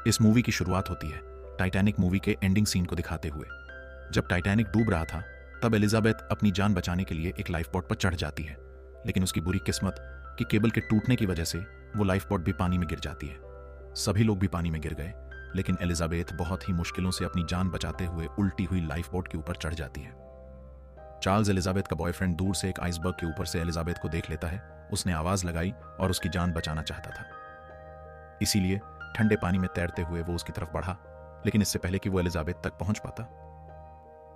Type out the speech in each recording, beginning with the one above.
इस मूवी की शुरुआत होती है टाइटैनिक मूवी के एंडिंग सीन को दिखाते हुए। जब टाइटैनिक डूब रहा था तब एलिजाबेथ अपनी जान बचाने के लिए एक लाइफ बोट पर चढ़ जाती है, लेकिन उसकी बुरी किस्मत कि केबल के टूटने की वजह से वो लाइफ बोट भी पानी में गिर जाती है। सभी लोग भी पानी में गिर गए, लेकिन एलिजाबेथ बहुत ही मुश्किलों से अपनी जान बचाते हुए उल्टी हुई लाइफ बोट के ऊपर चढ़ जाती है। चार्ल्स एलिजाबेथ का बॉयफ्रेंड दूर से एक आइसबर्ग के ऊपर से एलिजाबेथ को देख लेता है। उसने आवाज लगाई और उसकी जान बचाना चाहता था, इसीलिए ठंडे पानी में तैरते हुए वो उसकी तरफ बढ़ा, लेकिन इससे पहले कि वो एलिजाबेथ तक पहुंच पाता,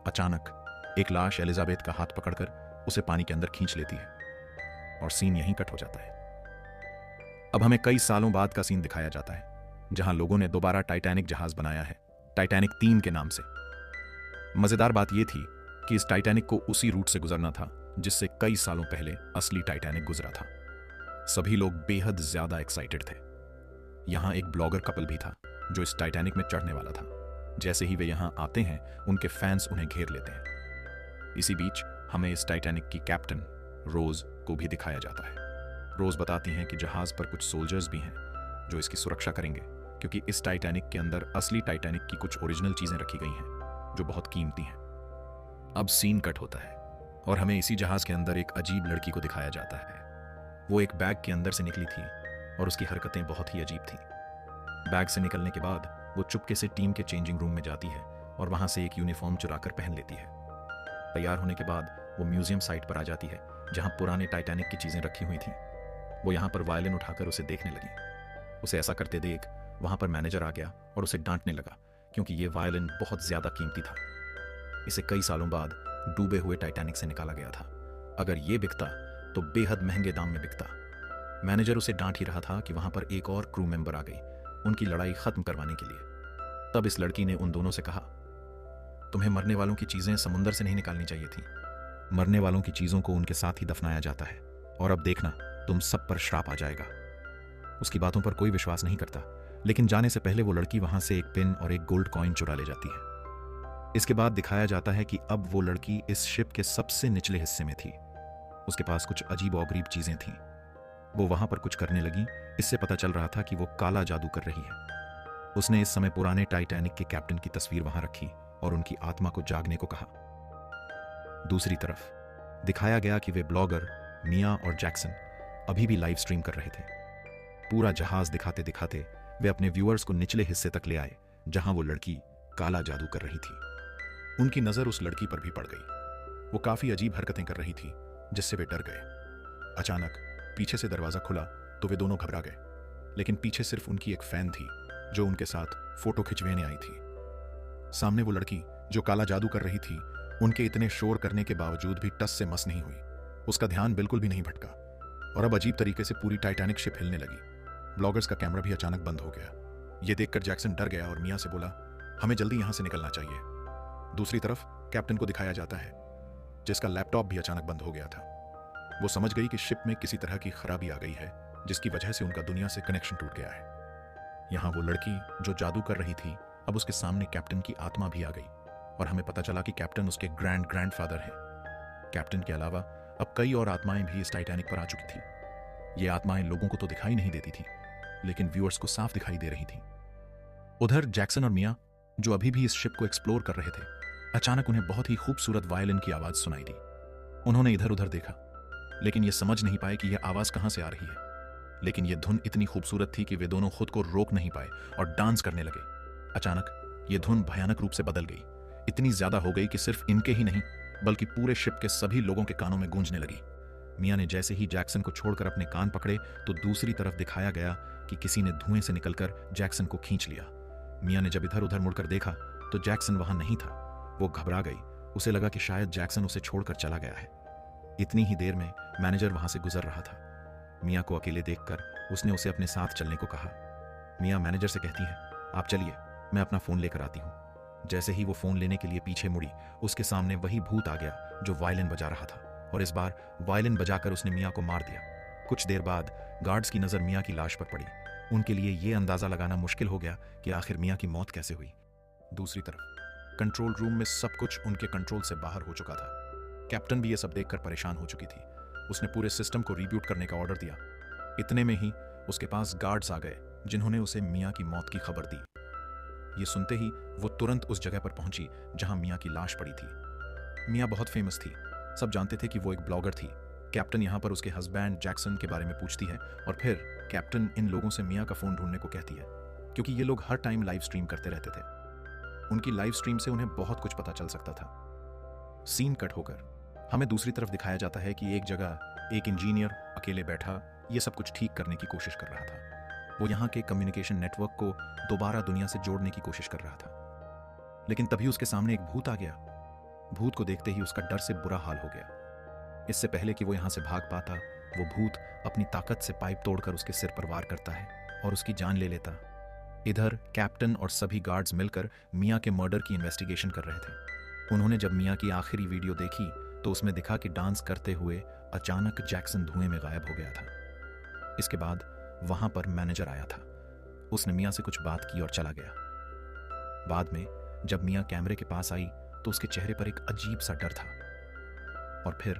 अचानक एक लाश एलिजाबेथ का हाथ पकड़कर उसे पानी के अंदर खींच लेती है और सीन यहीं कट हो जाता है। अब हमें कई सालों बाद का सीन दिखाया जाता है, जहां लोगों ने दोबारा टाइटैनिक जहाज बनाया है, टाइटैनिक 3 के नाम से। मजेदार बात यह थी कि इस टाइटैनिक को उसी रूट से गुजरना था जिससे कई सालों पहले असली टाइटैनिक गुजरा था। सभी लोग बेहद ज्यादा एक्साइटेड थे। यहां एक ब्लॉगर कपल भी था जो इस टाइटैनिक में चढ़ने वाला था। जैसे ही वे यहां आते हैं उनके फैंस उन्हें घेर लेते हैं। इसी बीच हमें इस टाइटैनिक की कैप्टन रोज को भी दिखाया जाता है। रोज बताती हैं कि जहाज पर कुछ सोल्जर्स भी हैं जो इसकी सुरक्षा करेंगे, क्योंकि इस टाइटैनिक के अंदर असली टाइटैनिक की कुछ ओरिजिनल चीजें रखी गई हैं जो बहुत कीमती हैं। अब सीन कट होता है और हमें इसी जहाज के अंदर एक अजीब लड़की को दिखाया जाता है। वो एक बैग के अंदर से निकली थी और उसकी हरकतें बहुत ही अजीब थीं। बैग से निकलने के बाद वो चुपके से टीम के चेंजिंग रूम में जाती है और वहां से एक यूनिफॉर्म चुराकर पहन लेती है। तैयार होने के बाद वो म्यूजियम साइट पर आ जाती है जहां पुराने टाइटैनिक की चीजें रखी हुई थीं। वो यहां पर वायलिन उठाकर उसे देखने लगी। उसे ऐसा करते देख वहां पर मैनेजर आ गया और उसे डांटने लगा, क्योंकि ये वायलिन बहुत ज्यादा कीमती था। इसे कई सालों बाद डूबे हुए टाइटैनिक से निकाला गया था। अगर ये बिकता तो बेहद महंगे दाम में बिकता। मैनेजर उसे डांट ही रहा था कि वहां पर एक और क्रू मेंबर आ गई उनकी लड़ाई खत्म करवाने के लिए। तब इस लड़की ने उन दोनों से कहा, तुम्हें मरने वालों की चीजें समुंदर से नहीं निकालनी चाहिए थी। मरने वालों की चीजों को उनके साथ ही दफनाया जाता है, और अब देखना तुम सब पर श्राप आ जाएगा। उसकी बातों पर कोई विश्वास नहीं करता, लेकिन जाने से पहले वो लड़की वहां से एक पिन और एक गोल्ड कॉइन चुरा ले जाती है। इसके बाद दिखाया जाता है कि अब वो लड़की इस शिप के सबसे निचले हिस्से में थी। उसके पास कुछ अजीब और गरीब चीजें थीं। वो वहां पर कुछ करने लगी। इससे पता चल रहा था कि वो काला जादू कर रही है। उसने इस समय पुराने टाइटैनिक के कैप्टन की तस्वीर वहां रखी और उनकी आत्मा को जागने को कहा। दूसरी तरफ दिखाया गया कि वे ब्लॉगर मिया और जैक्सन अभी भी लाइव स्ट्रीम कर रहे थे। पूरा जहाज दिखाते दिखाते वे अपने व्यूअर्स को निचले हिस्से तक ले आए जहां वो लड़की काला जादू कर रही थी। उनकी नजर उस लड़की पर भी पड़ गई। वो काफी अजीब हरकतें कर रही थी, जिससे वे डर गए। अचानक पीछे से दरवाजा खुला तो वे दोनों घबरा गए, लेकिन पीछे सिर्फ उनकी एक फैन थी जो उनके साथ फोटो खिंचवाने आई थी। सामने वो लड़की जो काला जादू कर रही थी, उनके इतने शोर करने के बावजूद भी टस से मस नहीं हुई। उसका ध्यान बिल्कुल भी नहीं भटका और अब अजीब तरीके से पूरी टाइटैनिक शिप हिलने लगी। ब्लॉगर्स का कैमरा भी अचानक बंद हो गया। यह देखकर जैक्सन डर गया और मिया से बोला, हमें जल्दी यहां से निकलना चाहिए। दूसरी तरफ कैप्टन को दिखाया जाता है, जिसका लैपटॉप भी अचानक बंद हो गया था। वो समझ गई कि शिप में किसी तरह की खराबी आ गई है, जिसकी वजह से उनका दुनिया से कनेक्शन टूट गया है। यहां वो लड़की जो जादू कर रही थी, अब उसके सामने कैप्टन की आत्मा भी आ गई और हमें पता चला कि कैप्टन उसके ग्रैंडफादर हैं। कैप्टन के अलावा अब कई और आत्माएं भी इस टाइटैनिक पर आ चुकी थी। ये आत्माएं लोगों को तो दिखाई नहीं देती थी, लेकिन व्यूअर्स को साफ दिखाई दे रही थी। उधर जैक्सन और मिया जो अभी भी इस शिप को एक्सप्लोर कर रहे थे, अचानक उन्हें बहुत ही खूबसूरत वायलिन की आवाज सुनाई दी। उन्होंने इधर उधर देखा, लेकिन ये समझ नहीं पाए कि यह आवाज कहां से आ रही है। लेकिन यह धुन इतनी खूबसूरत थी कि वे दोनों खुद को रोक नहीं पाए और डांस करने लगे। अचानक यह धुन भयानक रूप से बदल गई। इतनी ज्यादा हो गई कि सिर्फ इनके ही नहीं बल्कि पूरे शिप के सभी लोगों के कानों में गूंजने लगी। मिया ने जैसे ही जैक्सन को छोड़कर अपने कान पकड़े तो दूसरी तरफ दिखाया गया कि किसी ने धुएं से निकलकर जैक्सन को खींच लिया। मिया ने जब इधर उधर मुड़कर देखा तो जैक्सन वहां नहीं था। वो घबरा गई। उसे लगा कि शायद जैक्सन उसे छोड़कर चला गया है। इतनी ही देर में मैनेजर वहां से गुजर रहा था। मिया को अकेले देखकर उसने उसे अपने साथ चलने को कहा। मिया मैनेजर से कहती है, आप चलिए, मैं अपना फोन लेकर आती हूं। जैसे ही वो फोन लेने के लिए पीछे मुड़ी, उसके सामने वही भूत आ गया जो वायलिन बजा रहा था, और इस बार वायलिन बजाकर उसने मिया को मार दिया। कुछ देर बाद गार्ड्स की नजर मिया की लाश पर पड़ी। उनके लिए यह अंदाजा लगाना मुश्किल हो गया कि आखिर मिया की मौत कैसे हुई। दूसरी तरफ कंट्रोल रूम में सब कुछ उनके कंट्रोल से बाहर हो चुका था। कैप्टन भी यह सब देखकर परेशान हो चुकी थी। उसने पूरे सिस्टम को रीबूट करने का ऑर्डर दिया। इतने में ही उसके पास गार्ड्स आ गए जिन्होंने उसे मिया की मौत की खबर दी। ये सुनते ही वो तुरंत उस जगह पर पहुंची जहां मियां की लाश पड़ी थी। मियां बहुत फेमस थी, सब जानते थे कि वो एक ब्लॉगर थी। कैप्टन यहाँ पर उसके हस्बैंड जैक्सन के बारे में पूछती है और फिर कैप्टन इन लोगों से मियां का फोन ढूंढने को कहती है, क्योंकि ये लोग हर टाइम लाइव स्ट्रीम करते रहते थे। उनकी लाइव स्ट्रीम से उन्हें बहुत कुछ पता चल सकता था। सीन कट होकर हमें दूसरी तरफ दिखाया जाता है कि एक जगह एक इंजीनियर अकेले बैठा ये सब कुछ ठीक करने की कोशिश कर रहा था। वो यहाँ के कम्युनिकेशन नेटवर्क को दोबारा दुनिया से जोड़ने की कोशिश कर रहा था। लेकिन तभी उसके सामने एक भूत आ गया। भूत को देखते ही उसका डर से बुरा हाल हो गया। इससे पहले कि वो यहाँ से भाग पाता, वो भूत अपनी ताकत से पाइप तोड़कर उसके सिर पर वार करता है और उसकी जान ले लेता। इधर कैप्टन और सभी गार्ड्स मिलकर मियां के मर्डर की इन्वेस्टिगेशन कर रहे थे। उन्होंने जब मियां की आखिरी वीडियो देखी तो उसमें दिखा कि डांस करते हुए अचानक जैक्सन धुएं में गायब हो गया था। इसके बाद वहां पर मैनेजर आया था। उसने मियां से कुछ बात की और चला गया। बाद में जब मियां कैमरे के पास आई तो उसके चेहरे पर एक अजीब सा डर था और फिर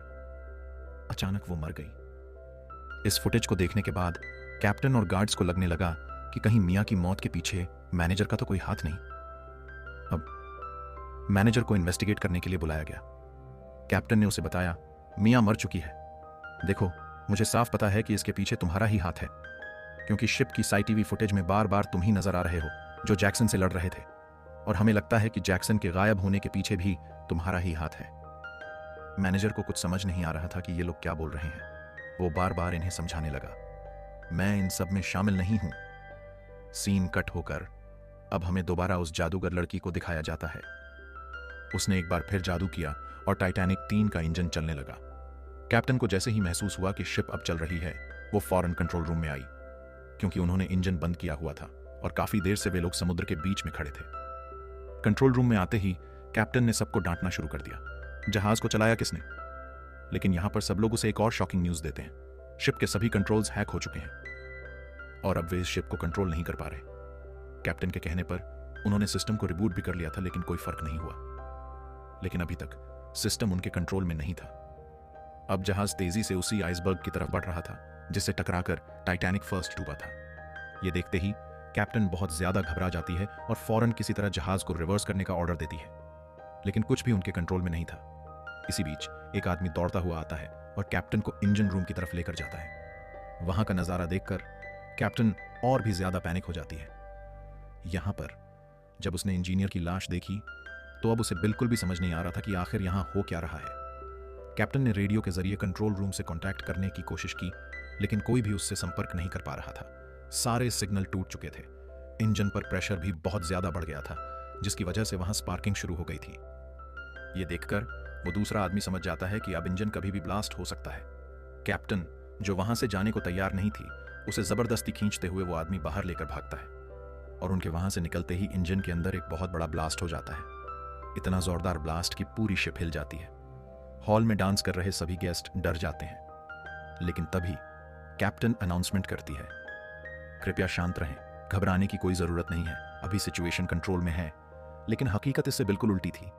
अचानक वो मर गई। इस फुटेज को देखने के बाद कैप्टन और गार्ड्स को लगने लगा कि कहीं मियां की मौत के पीछे मैनेजर का तो कोई हाथ नहीं। अब मैनेजर को इन्वेस्टिगेट करने के लिए बुलाया गया। कैप्टन ने उसे बताया, मियां मर चुकी है। देखो, मुझे साफ पता है कि इसके पीछे तुम्हारा ही हाथ है, क्योंकि शिप की सीसीटीवी फुटेज में बार बार तुम ही नजर आ रहे हो जो जैक्सन से लड़ रहे थे, और हमें लगता है कि जैक्सन के गायब होने के पीछे भी तुम्हारा ही हाथ है। मैनेजर को कुछ समझ नहीं आ रहा था कि ये लोग क्या बोल रहे हैं। वो बार बार इन्हें समझाने लगा, मैं इन सब में शामिल नहीं हूं। सीन कट होकर अब हमें दोबारा उस जादूगर लड़की को दिखाया जाता है। उसने एक बार फिर जादू किया और टाइटैनिक 3 का इंजन चलने लगा। कैप्टन को जैसे ही महसूस हुआ कि शिप अब चल रही है, वो फौरन कंट्रोल रूम में आई, क्योंकि उन्होंने इंजन बंद किया हुआ था और काफी देर से वे लोग समुद्र के बीच में खड़े थे। कंट्रोल रूम में आते ही कैप्टन ने सबको डांटना शुरू कर दिया, जहाज को चलाया किसने? लेकिन यहां पर सब लोग उसे एक और शॉकिंग न्यूज देते हैं, शिप के सभी कंट्रोल्स हैक हो चुके हैं और अब वे इस शिप को कंट्रोल नहीं कर पा रहे। कैप्टन के कहने पर उन्होंने सिस्टम को रिबूट भी कर लिया था, लेकिन कोई फर्क नहीं हुआ। लेकिन अभी तक सिस्टम उनके कंट्रोल में नहीं था। अब जहाज तेजी से उसी आइसबर्ग की तरफ बढ़ रहा था जिससे टकराकर टाइटैनिक फर्स्ट डूबा था। यह देखते ही कैप्टन बहुत ज्यादा घबरा जाती है और फौरन किसी तरह जहाज को रिवर्स करने का ऑर्डर देती है, लेकिन कुछ भी उनके कंट्रोल में नहीं था। इसी बीच एक आदमी दौड़ता हुआ आता है और कैप्टन को इंजन रूम की तरफ लेकर जाता है। वहां का नजारा देखकर कैप्टन और भी ज्यादा पैनिक हो जाती है। यहां पर जब उसने इंजीनियर की लाश देखी तो अब उसे बिल्कुल भी समझ नहीं आ रहा था कि आखिर यहां हो क्या रहा है। कैप्टन ने रेडियो के जरिए कंट्रोल रूम से कांटेक्ट करने की कोशिश की, लेकिन कोई भी उससे संपर्क नहीं कर पा रहा था। सारे सिग्नल टूट चुके थे। इंजन पर प्रेशर भी बहुत ज्यादा बढ़ गया था, जिसकी वजह से वहां स्पार्किंग शुरू हो गई थी। यह देखकर वो दूसरा आदमी समझ जाता है कि अब इंजन कभी भी ब्लास्ट हो सकता है। कैप्टन, जो वहां से जाने को तैयार नहीं थी, उसे जबरदस्ती खींचते हुए वो आदमी बाहर लेकर भागता है और उनके वहां से निकलते ही इंजन के अंदर एक बहुत बड़ा ब्लास्ट हो जाता है। इतना जोरदार ब्लास्ट कि पूरी शिप हिल जाती है। हॉल में डांस कर रहे सभी गेस्ट डर जाते हैं, लेकिन तभी कैप्टन अनाउंसमेंट करती है, कृपया शांत रहें, घबराने की कोई जरूरत नहीं है, अभी सिचुएशन कंट्रोल में है। लेकिन हकीकत इससे बिल्कुल उल्टी थी।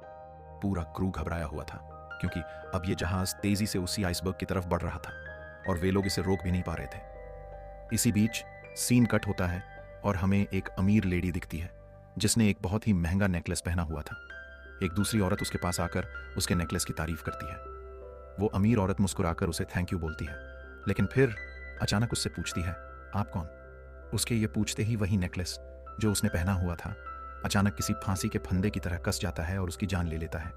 पूरा क्रू घबराया हुआ था, क्योंकि अब यह जहाज तेजी से उसी आइसबर्ग की तरफ बढ़ रहा था और वे लोग इसे रोक भी नहीं पा रहे थे। इसी बीच सीन कट होता है और हमें एक अमीर लेडी दिखती है जिसने एक बहुत ही महंगा नेकलेस पहना हुआ था। एक दूसरी औरत उसके पास आकर उसके नेकलेस की तारीफ करती है। वो अमीर औरत मुस्कुराकर उसे थैंक यू बोलती है, लेकिन फिर अचानक उससे पूछती है, आप कौन? उसके ये पूछते ही वही नेकलेस जो उसने पहना हुआ था अचानक किसी फांसी के फंदे की तरह कस जाता है और उसकी जान ले लेता है।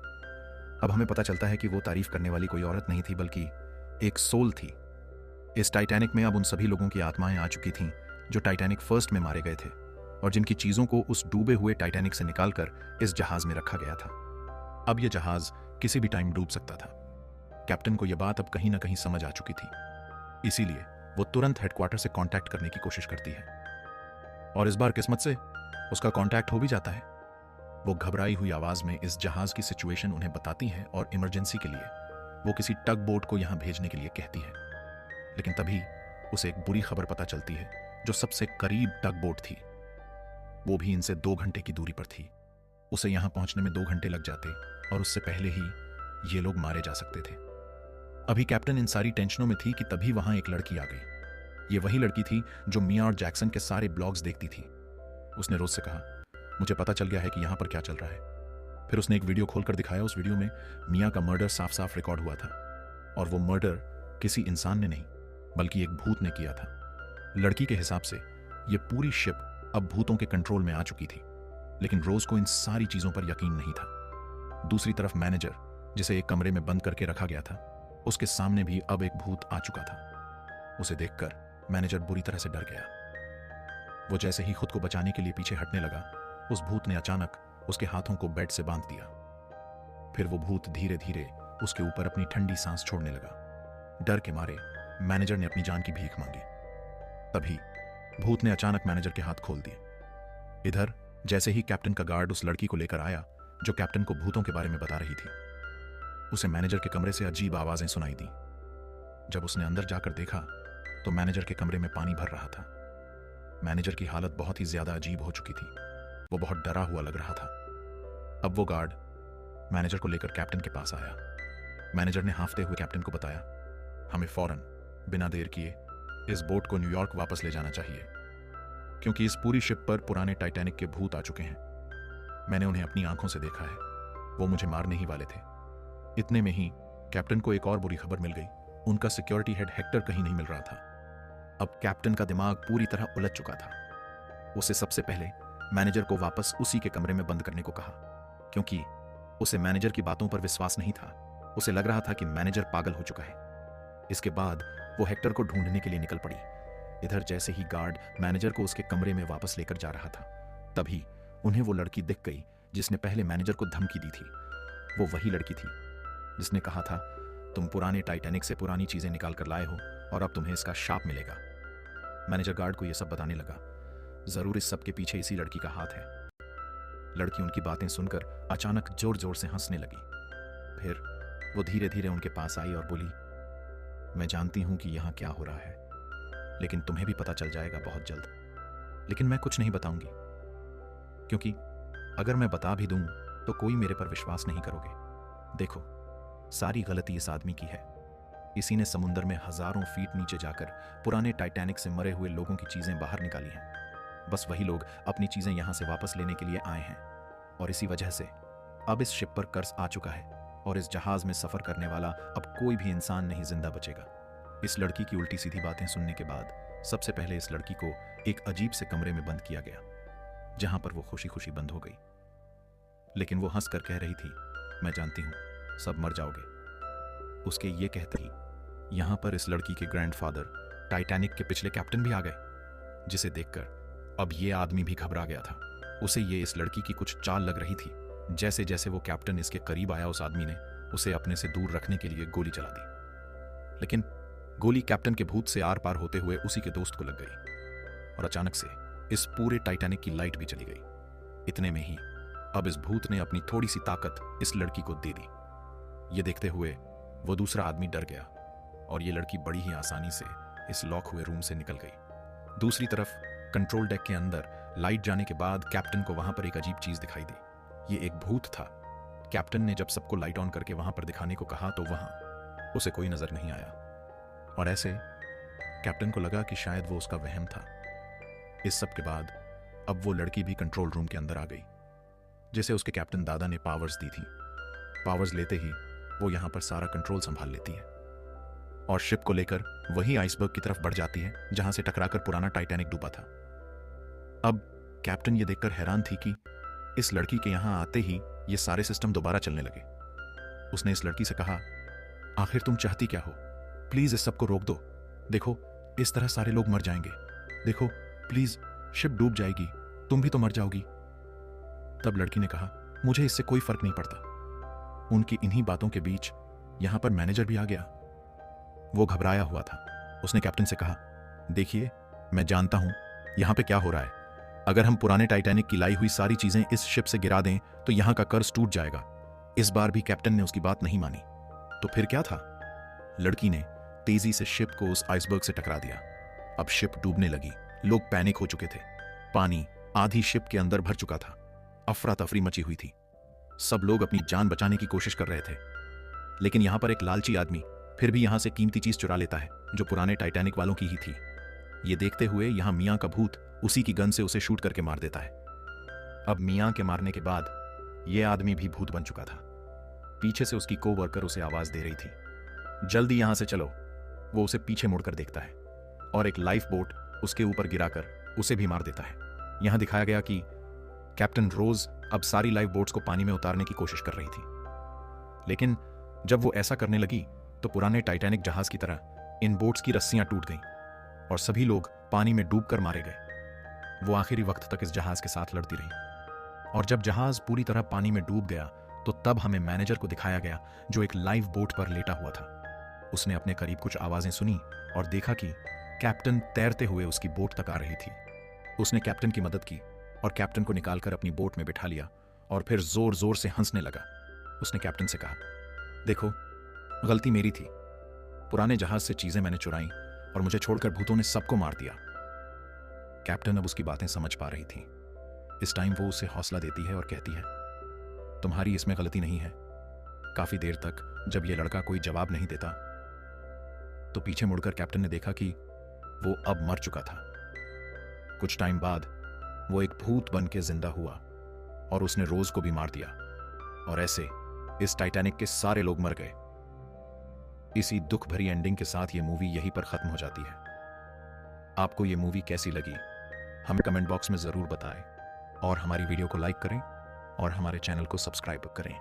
अब हमें पता चलता है कि वो तारीफ करने वाली कोई औरत नहीं थी, बल्कि एक सोल थी। इस टाइटैनिक में अब उन सभी लोगों की आत्माएं आ चुकी थीं जो टाइटैनिक फर्स्ट में मारे गए थे और जिनकी चीजों को उस डूबे हुए टाइटैनिक से निकालकर इस जहाज में रखा गया था। अब यह जहाज किसी भी टाइम डूब सकता था। कैप्टन को यह बात अब कहीं ना कहीं समझ आ चुकी थी, इसीलिए वो तुरंत हेडक्वार्टर से कांटेक्ट करने की कोशिश करती है और इस बार किस्मत से उसका कांटेक्ट हो भी जाता है। वो घबराई हुई आवाज में इस जहाज की सिचुएशन उन्हें बताती है और इमरजेंसी के लिए वो किसी टग बोट को यहां भेजने के लिए कहती है। लेकिन तभी उसे एक बुरी खबर पता चलती है, जो सबसे करीब टग बोट थी वो भी इनसे 2 घंटे की दूरी पर थी। उसे यहां पहुंचने में 2 घंटे लग जाते और उससे पहले ही ये लोग मारे जा सकते थे। अभी कैप्टन इन सारी टेंशनों में थी कि तभी वहां एक लड़की आ गई। ये वही लड़की थी जो मियां और जैक्सन के सारे ब्लॉग्स देखती थी। उसने रोज से कहा, मुझे पता चल गया है कि यहाँ पर क्या चल रहा है। फिर उसने एक वीडियो खोलकर दिखाया। उस वीडियो में मियाँ का मर्डर साफ साफ रिकॉर्ड हुआ था, और वो मर्डर किसी इंसान ने नहीं बल्कि एक भूत ने किया था। लड़की के हिसाब से ये पूरी शिप अब भूतों के कंट्रोल में आ चुकी थी, लेकिन रोज को इन सारी चीजों पर यकीन नहीं था। दूसरी तरफ मैनेजर, जिसे एक कमरे में बंद करके रखा गया था, उसके सामने भी अब एक भूत आ चुका था। उसे देखकर मैनेजर बुरी तरह से डर गया। वो जैसे ही खुद को बचाने के लिए पीछे हटने लगा, उस भूत ने अचानक उसके हाथों को बेड से बांध दिया। फिर वो भूत धीरे धीरे उसके ऊपर अपनी ठंडी सांस छोड़ने लगा। डर के मारे मैनेजर ने अपनी जान की भीख मांगी। तभी भूत ने अचानक मैनेजर के हाथ खोल दिए। इधर जैसे ही कैप्टन का गार्ड उस लड़की को लेकर आया जो कैप्टन को भूतों के बारे में बता रही थी, उसे मैनेजर के कमरे से अजीब आवाजें सुनाई दी। जब उसने अंदर जाकर देखा तो मैनेजर के कमरे में पानी भर रहा था। मैनेजर की हालत बहुत ही ज्यादा अजीब हो चुकी थी। वो बहुत डरा हुआ लग रहा था। अब वो गार्ड मैनेजर को लेकर कैप्टन के पास आया। मैनेजर ने हांफते हुए कैप्टन को बताया, हमें फौरन बिना देर किए इस बोट को न्यूयॉर्क वापस ले जाना चाहिए, क्योंकि इस पूरी शिप पर पुराने टाइटैनिक के भूत आ चुके हैं। मैंने उन्हें अपनी आंखों से देखा है। वो मुझे मारने ही वाले थे। इतने में ही कैप्टन को एक और बुरी खबर मिल गई। उनका सिक्योरिटी हेड हेक्टर कहीं नहीं मिल रहा था। अब कैप्टन का दिमाग पूरी तरह उलझ चुका था। उसे सबसे पहले मैनेजर को वापस उसी के कमरे में बंद करने को कहा, क्योंकि उसे मैनेजर की बातों पर विश्वास नहीं था। उसे लग रहा था कि मैनेजर पागल हो चुका है। इसके बाद वो हेक्टर को ढूंढने के लिए निकल पड़ी। इधर जैसे ही गार्ड मैनेजर को उसके कमरे में वापस लेकर जा रहा था, तभी उन्हें वो लड़की दिख गई जिसने पहले मैनेजर को धमकी दी थी। वो वही लड़की थी जिसने कहा था, तुम पुराने टाइटैनिक से पुरानी चीजें निकाल कर लाए हो और अब तुम्हें इसका शाप मिलेगा। मैनेजर गार्ड को यह सब बताने लगा। जरूर इस सब के पीछे इसी लड़की का हाथ है। लड़की उनकी बातें सुनकर अचानक जोर जोर से हंसने लगी। फिर वो धीरे धीरे उनके पास आई और बोली, मैं जानती हूं कि यहां क्या हो रहा है, लेकिन तुम्हें भी पता चल जाएगा बहुत जल्द। लेकिन मैं कुछ नहीं बताऊंगी, क्योंकि अगर मैं बता भी दूं तो कोई मेरे पर विश्वास नहीं करोगे। देखो, सारी गलती इस आदमी की है। इसी ने समुंदर में हजारों फीट नीचे जाकर पुराने टाइटैनिक से मरे हुए लोगों की चीजें बाहर निकाली हैं। बस वही लोग अपनी चीजें यहां से वापस लेने के लिए आए हैं, और इसी वजह से अब इस शिप पर कर्ज आ चुका है और इस जहाज में सफर करने वाला अब कोई भी इंसान नहीं जिंदा बचेगा। इस लड़की की उल्टी सीधी बातें सुनने के बाद सबसे पहले इस लड़की को एक अजीब से कमरे में बंद किया गया, जहां पर वो खुशी खुशी बंद हो गई। लेकिन वो हंस कर कह रही थी, मैं जानती हूं सब मर जाओगे। उसके ये कहते ही यहां पर इस लड़की के ग्रैंडफादर टाइटैनिक के पिछले कैप्टन भी आ गए, जिसे देखकर अब ये आदमी भी घबरा गया था। उसे ये इस लड़की की कुछ चाल लग रही थी। जैसे जैसे वो कैप्टन इसके करीब आया, उस आदमी ने उसे अपने से दूर रखने के लिए गोली चला दी। लेकिन गोली कैप्टन के भूत से आर पार होते हुए उसी के दोस्त को लग गई, और अचानक से इस पूरे टाइटैनिक की लाइट भी चली गई। इतने में ही अब इस भूत ने अपनी थोड़ी सी ताकत इस लड़की को दे दी। ये देखते हुए वो दूसरा आदमी डर गया, और ये लड़की बड़ी ही आसानी से इस लॉक हुए रूम से निकल गई। दूसरी तरफ कंट्रोल डेक के अंदर लाइट जाने के बाद कैप्टन को वहां पर एक अजीब चीज दिखाई दी। ये एक भूत था। कैप्टन ने जब सबको लाइट ऑन करके वहां पर दिखाने को कहा तो वहां उसे कोई नजर नहीं आया, और ऐसे कैप्टन को लगा कि शायद वो उसका वहम था। इस सब के बाद अब वो लड़की भी कंट्रोल रूम के अंदर आ गई, जिसे उसके कैप्टन दादा ने पावर्स दी थी। पावर्स लेते ही वो यहां पर सारा कंट्रोल संभाल लेती है और शिप को लेकर वही आइसबर्ग की तरफ बढ़ जाती है जहां से टकराकर पुराना टाइटैनिक डूबा था। अब कैप्टन ये देखकर हैरान थी कि इस लड़की के यहां आते ही ये सारे सिस्टम दोबारा चलने लगे। उसने इस लड़की से कहा, आखिर तुम चाहती क्या हो? प्लीज इस सब को रोक दो। देखो, इस तरह सारे लोग मर जाएंगे। देखो प्लीज, शिप डूब जाएगी, तुम भी तो मर जाओगी। तब लड़की ने कहा, मुझे इससे कोई फर्क नहीं पड़ता। उनकी इन्हीं बातों के बीच यहां पर मैनेजर भी आ गया। वो घबराया हुआ था। उसने कैप्टन से कहा, देखिए, मैं जानता हूं यहां पे क्या हो रहा है। अगर हम पुराने टाइटैनिक की लाई हुई सारी चीजें इस शिप से गिरा दें तो यहां का कर्ज टूट जाएगा। इस बार भी कैप्टन ने उसकी बात नहीं मानी। तो फिर क्या था? लड़की ने तेजी से शिप को उस आइसबर्ग से टकरा दिया। अब शिप डूबने लगी। लोग पैनिक हो चुके थे। पानी आधी शिप के अंदर भर चुका था। अफरा तफरी मची हुई थी। सब लोग अपनी जान बचाने की कोशिश कर रहे थे। लेकिन यहां पर एक लालची आदमी फिर भी यहां से कीमती चीज चुरा लेता है जो पुराने टाइटैनिक वालों की ही थी। ये देखते हुए यहां मियां का भूत उसी की गन से उसे शूट करके मार देता है। अब मियां के मारने के बाद यह आदमी भी भूत बन चुका था। पीछे से उसकी कोवर्कर उसे आवाज दे रही थी, जल्दी यहां से चलो। वो उसे पीछे मुड़कर देखता है और एक लाइफ बोट उसके ऊपर गिराकर उसे भी मार देता है। यहां दिखाया गया कि कैप्टन रोज अब सारी लाइफ बोट्स को पानी में उतारने की कोशिश कर रही थी, लेकिन जब वो ऐसा करने लगी तो पुराने टाइटैनिक जहाज की तरह इन बोट्स की रस्सियां टूट गईं और सभी लोग पानी में डूबकर मारे गए। वो आखिरी वक्त तक इस जहाज के साथ लड़ती रही और जब जहाज पूरी तरह पानी में डूब गया तो तब हमें मैनेजर को दिखाया गया जो एक लाइफ बोट पर लेटा हुआ था। उसने अपने करीब कुछ आवाजें सुनी और देखा कि कैप्टन तैरते हुए उसकी बोट तक आ रही थी। उसने कैप्टन की मदद की और कैप्टन को निकालकर अपनी बोट में बिठा लिया और फिर जोर जोर से हंसने लगा। उसने कैप्टन से कहा, देखो, गलती मेरी थी। पुराने जहाज से चीजें मैंने चुराई और मुझे छोड़कर भूतों ने सबको मार दिया। कैप्टन अब उसकी बातें समझ पा रही थी। इस टाइम वो उसे हौसला देती है और कहती है, तुम्हारी इसमें गलती नहीं है। काफी देर तक जब यह लड़का कोई जवाब नहीं देता तो पीछे मुड़कर कैप्टन ने देखा कि वो अब मर चुका था। कुछ टाइम बाद वो एक भूत बन के जिंदा हुआ और उसने रोज को भी मार दिया और ऐसे इस टाइटैनिक के सारे लोग मर गए। इसी दुख भरी एंडिंग के साथ ये मूवी यहीं पर खत्म हो जाती है। आपको ये मूवी कैसी लगी हमें कमेंट बॉक्स में जरूर बताएं और हमारी वीडियो को लाइक करें और हमारे चैनल को सब्सक्राइब करें।